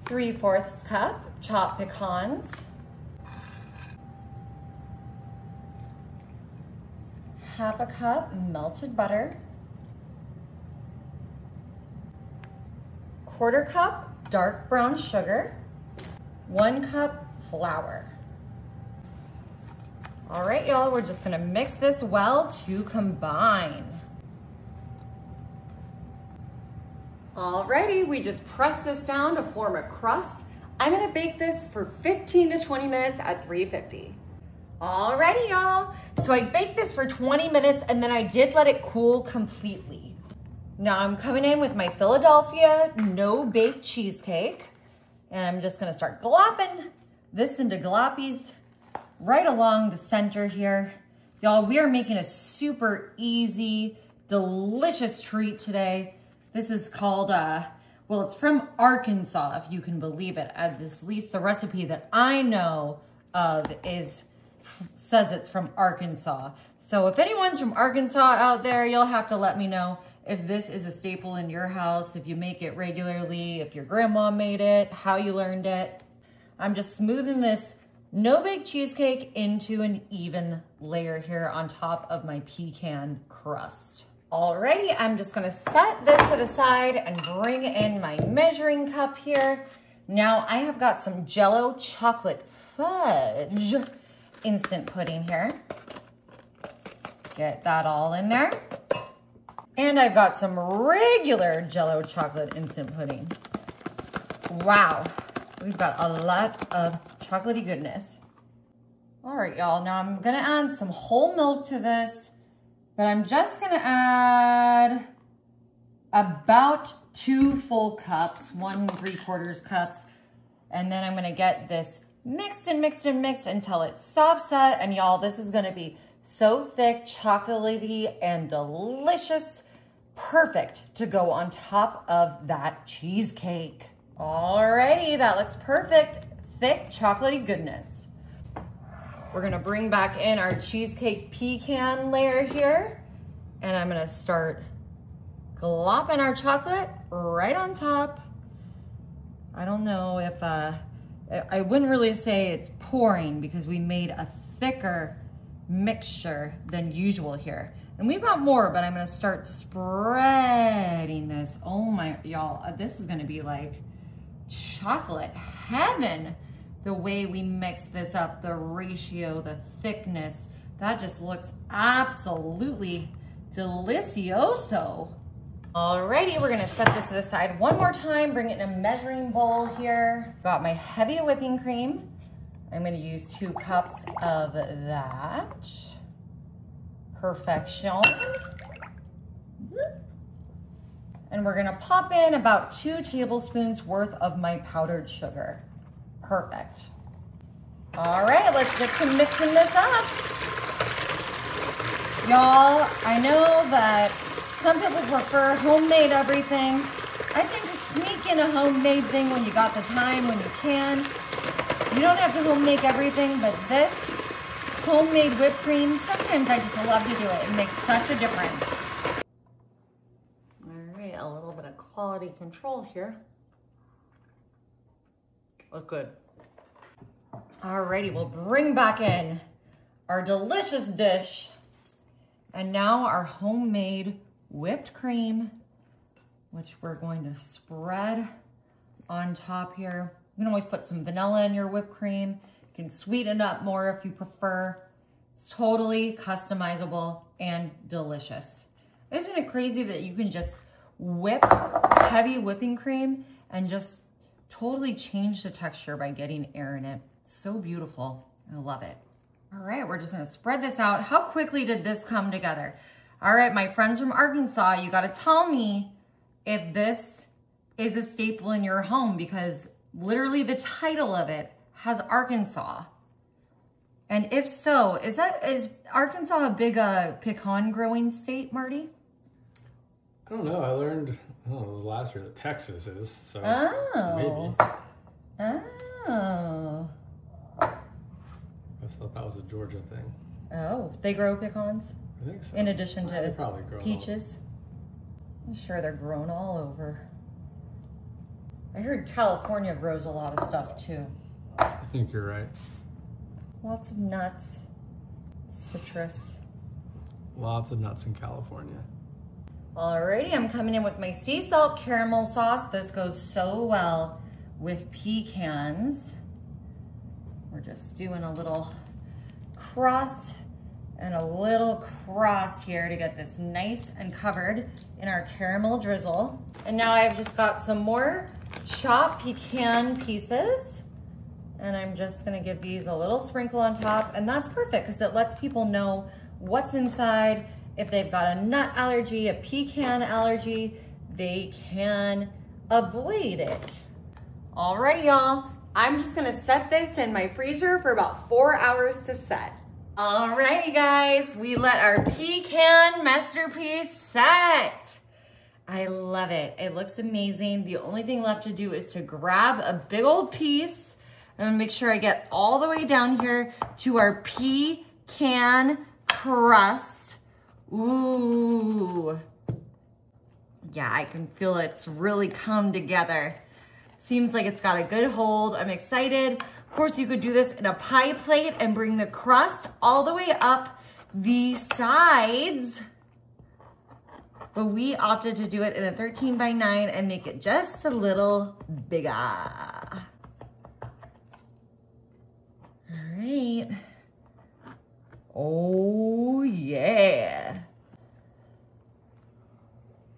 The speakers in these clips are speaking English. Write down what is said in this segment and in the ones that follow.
3/4 cup chopped pecans, half a cup melted butter, 1/4 cup dark brown sugar, 1 cup flour. All right, y'all, we're just gonna mix this well to combine. Alrighty, we just press this down to form a crust. I'm gonna bake this for 15 to 20 minutes at 350. Alrighty, y'all. So I baked this for 20 minutes and then I did let it cool completely. Now I'm coming in with my Philadelphia no-bake cheesecake. And I'm just gonna start glopping this into gloppies right along the center here. Y'all, we are making a super easy, delicious treat today. This is called, well, it's from Arkansas, if you can believe it. At least the recipe that I know of says it's from Arkansas. So if anyone's from Arkansas out there, you'll have to let me know if this is a staple in your house, if you make it regularly, if your grandma made it, how you learned it. I'm just smoothing this no-bake cheesecake into an even layer here on top of my pecan crust. Alrighty, I'm just gonna set this to the side and bring in my measuring cup here. Now I have got some Jell-O chocolate fudge instant pudding here. Get that all in there. And I've got some regular Jell-O chocolate instant pudding. Wow, we've got a lot of chocolatey goodness. All right, y'all, now I'm gonna add some whole milk to this, but I'm just gonna add about 2 full cups, 1 3/4 cups, and then I'm gonna get this mixed and mixed and mixed until it's soft set. And y'all, this is gonna be so thick, chocolatey, and delicious. Perfect to go on top of that cheesecake. Alrighty, that looks perfect. Thick, chocolatey goodness. We're gonna bring back in our cheesecake pecan layer here, and I'm gonna start glopping our chocolate right on top. I don't know if, I wouldn't really say it's pouring because we made a thicker mixture than usual here. And we've got more, but I'm gonna start spreading this. Oh my, y'all, this is gonna be like chocolate heaven. The way we mix this up, the ratio, the thickness, that just looks absolutely delicioso. Alrighty, we're gonna set this to the side one more time, bring it in a measuring bowl here. Got my heavy whipping cream. I'm gonna use 2 cups of that. Perfection. And we're gonna pop in about 2 tablespoons worth of my powdered sugar. Perfect. All right, let's get to mixing this up. Y'all, I know that some people prefer homemade everything. I think sneak in a homemade thing when you got the time, when you can. You don't have to homemade everything, but this homemade whipped cream, sometimes I just love to do it. It makes such a difference. All right, a little bit of quality control here. Look good. Alrighty, we'll bring back in our delicious dish. And now our homemade whipped cream, which we're going to spread on top here. You can always put some vanilla in your whipped cream. You can sweeten it up more if you prefer. It's totally customizable and delicious. Isn't it crazy that you can just whip heavy whipping cream and just totally change the texture by getting air in it? It's so beautiful. I love it. All right, we're just gonna spread this out. How quickly did this come together? All right, my friends from Arkansas, you gotta tell me if this is a staple in your home, because literally the title of it has Arkansas. And if so, is Arkansas a big pecan growing state, Marty? I don't know. I learned, last year that Texas is, so maybe. Oh. I just thought that was a Georgia thing. Oh, they grow pecans? I think so. In addition They to probably grow peaches? I'm sure they're grown all over. I heard California grows a lot of stuff too. I think you're right. Lots of nuts, citrus. Lots of nuts in California. Alrighty, I'm coming in with my sea salt caramel sauce. This goes so well with pecans. We're just doing a little cross and a little cross here to get this nice and covered in our caramel drizzle. And now I've just got some more chopped pecan pieces, and I'm just gonna give these a little sprinkle on top, and that's perfect because it lets people know what's inside. If they've got a nut allergy, a pecan allergy, they can avoid it. Alrighty, y'all. I'm just gonna set this in my freezer for about 4 hours to set. Alrighty, guys. We let our pecan masterpiece set. I love it. It looks amazing. The only thing left to do is to grab a big old piece. I'm gonna make sure I get all the way down here to our pecan crust. Ooh. Yeah, I can feel it's really come together. Seems like it's got a good hold. I'm excited. Of course, you could do this in a pie plate and bring the crust all the way up the sides. But we opted to do it in a 13 by 9 and make it just a little bigger. All right. Oh, yeah.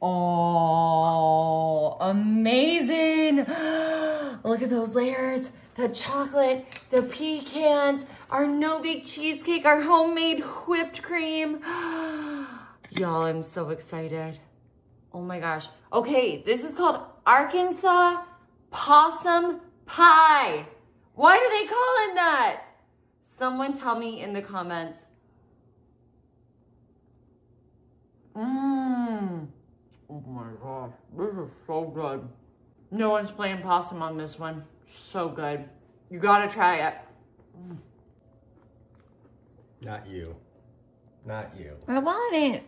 Oh, amazing. Look at those layers. The chocolate, the pecans, our no-bake cheesecake, our homemade whipped cream. Y'all, I'm so excited. Oh my gosh. Okay, this is called Arkansas possum pie. Why do they call it that? Someone tell me in the comments. Oh my gosh, this is so good. No one's playing possum on this one. So good. You gotta try it. Not you. Not you. I want it.